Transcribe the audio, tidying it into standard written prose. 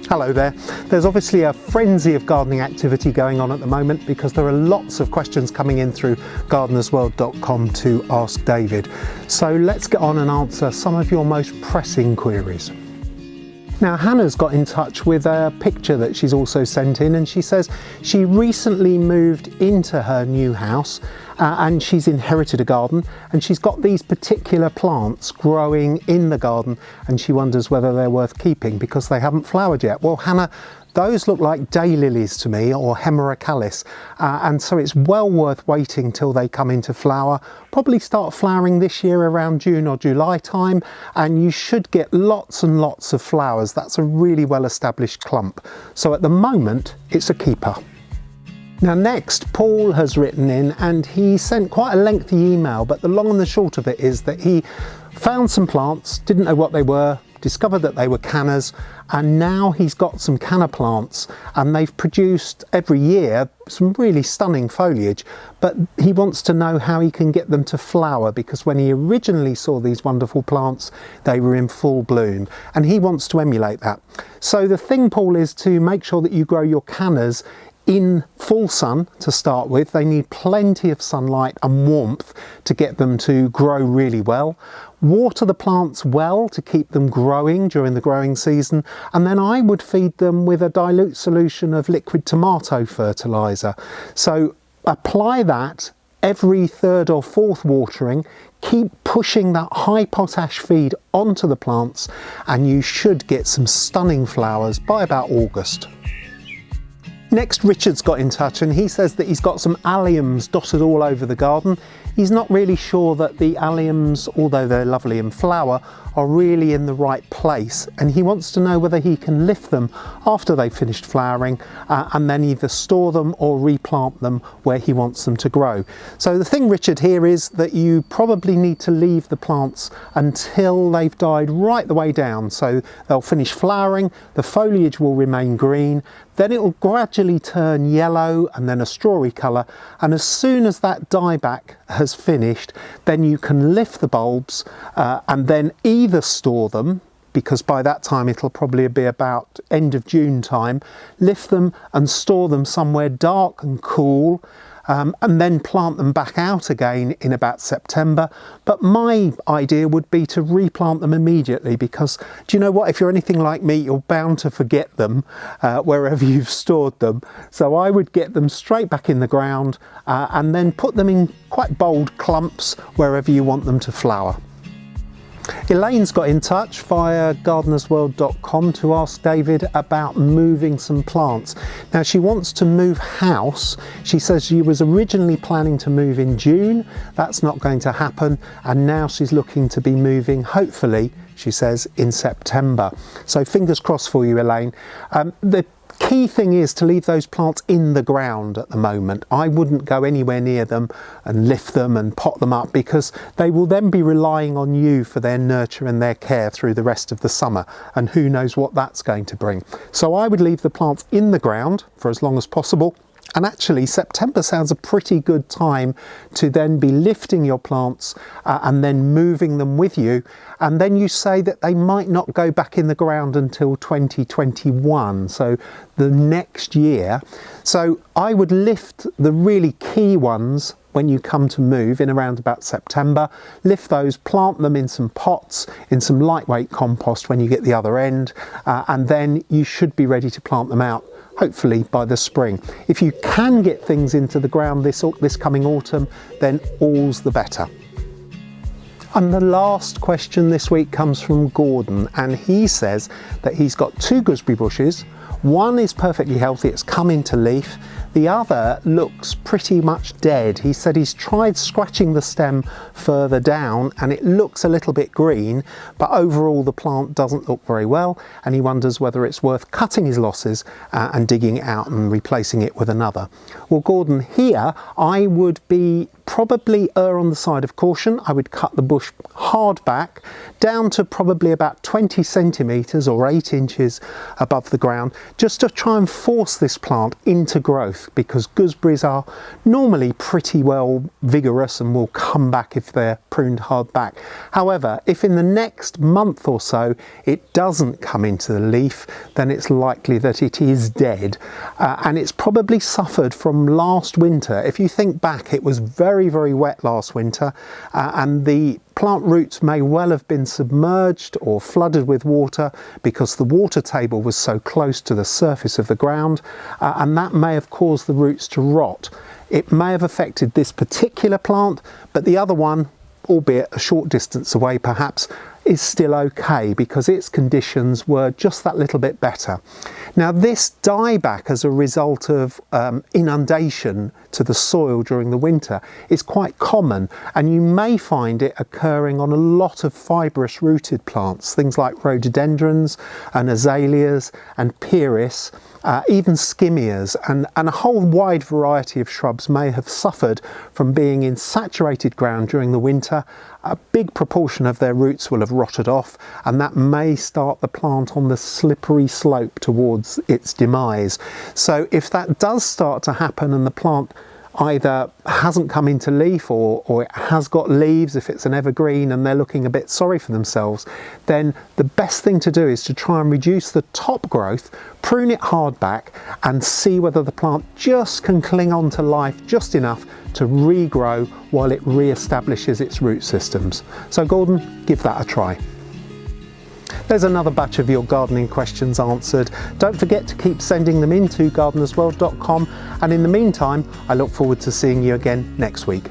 Hello there. There's obviously a frenzy of gardening activity going on at the moment because there are lots of questions coming in through gardenersworld.com to Ask David. So let's get on and answer some of your most pressing queries. Now Hannah's got in touch with a picture that she's also sent in, and she says she recently moved into her new house and she's inherited a garden, and she's got these particular plants growing in the garden, and she wonders whether they're worth keeping because they haven't flowered yet. Well, Hannah, those look like daylilies to me, or hemerocallis, and so it's well worth waiting till they come into flower. Probably start flowering this year around June or July time, and you should get lots and lots of flowers. That's a really well established clump. So at the moment, it's a keeper. Now next, Paul has written in, and he sent quite a lengthy email, but the long and the short of it is that he found some plants, didn't know what they were, discovered that they were cannas, and now he's got some canna plants, and they've produced every year some really stunning foliage, but he wants to know how he can get them to flower, because when he originally saw these wonderful plants, they were in full bloom, and he wants to emulate that. So the thing, Paul, is to make sure that you grow your cannas in full sun to start with. They need plenty of sunlight and warmth to get them to grow really well. Water the plants well to keep them growing during the growing season, and then I would feed them with a dilute solution of liquid tomato fertiliser. So apply that every third or fourth watering. Keep pushing that high potash feed onto the plants, and you should get some stunning flowers by about August. Next, Richard's got in touch, and he says that he's got some alliums dotted all over the garden. He's not really sure that the alliums, although they're lovely in flower, are really in the right place, and he wants to know whether he can lift them after they've finished flowering and then either store them or replant them where he wants them to grow. So the thing, Richard, here is that you probably need to leave the plants until they've died right the way down. So they'll finish flowering, the foliage will remain green, then it will gradually turn yellow and then a strawy colour, and as soon as that dieback has finished, then you can lift the bulbs and then either store them, because by that time it'll probably be about end of June time, lift them and store them somewhere dark and cool, and then plant them back out again in about September. But my idea would be to replant them immediately, because do you know what, if you're anything like me, you're bound to forget them wherever you've stored them. So I would get them straight back in the ground and then put them in quite bold clumps wherever you want them to flower. Elaine's got in touch via gardenersworld.com to ask David about moving some plants. Now she wants to move house. She says she was originally planning to move in June. That's not going to happen, and now she's looking to be moving, hopefully, she says, in September. So fingers crossed for you, Elaine. The key thing is to leave those plants in the ground at the moment. I wouldn't go anywhere near them and lift them and pot them up, because they will then be relying on you for their nurture and their care through the rest of the summer, and who knows what that's going to bring. So I would leave the plants in the ground for as long as possible. And actually September sounds a pretty good time to then be lifting your plants and then moving them with you. And then you say that they might not go back in the ground until 2021, so the next year. So I would lift the really key ones when you come to move in around about September. Lift those, plant them in some pots, in some lightweight compost when you get the other end, and then you should be ready to plant them out, hopefully by the spring. If you can get things into the ground this coming autumn, then all's the better. And the last question this week comes from Gordon, and he says that he's got 2 gooseberry bushes. One is perfectly healthy, it's come into leaf. The other looks pretty much dead. He said he's tried scratching the stem further down and it looks a little bit green, but overall the plant doesn't look very well, and he wonders whether it's worth cutting his losses and digging it out and replacing it with another. Well, Gordon, here I would be probably err on the side of caution. I would cut the bush hard back down to probably about 20 centimetres or 8 inches above the ground, just to try and force this plant into growth. leaf, because gooseberries are normally pretty well vigorous and will come back if they're pruned hard back. However, if in the next month or so it doesn't come into the leaf, then it's likely that it is dead, and it's probably suffered from last winter. If you think back, it was very, very wet last winter, and the plant roots may well have been submerged or flooded with water because the water table was so close to the surface of the ground, and that may have caused the roots to rot. It may have affected this particular plant, but the other one, albeit a short distance away perhaps, is still okay because its conditions were just that little bit better. Now, this dieback as a result of inundation to the soil during the winter is quite common, and you may find it occurring on a lot of fibrous rooted plants, things like rhododendrons and azaleas and pieris, even skimmias, and a whole wide variety of shrubs may have suffered from being in saturated ground during the winter. A big proportion of their roots will have rotted off, and that may start the plant on the slippery slope towards its demise. So if that does start to happen and the plant either hasn't come into leaf or it has got leaves, if it's an evergreen and they're looking a bit sorry for themselves, then the best thing to do is to try and reduce the top growth, prune it hard back, and see whether the plant just can cling on to life just enough to regrow while it re-establishes its root systems. So Gordon, give that a try. There's another batch of your gardening questions answered. Don't forget to keep sending them in to gardenersworld.com, and in the meantime, I look forward to seeing you again next week.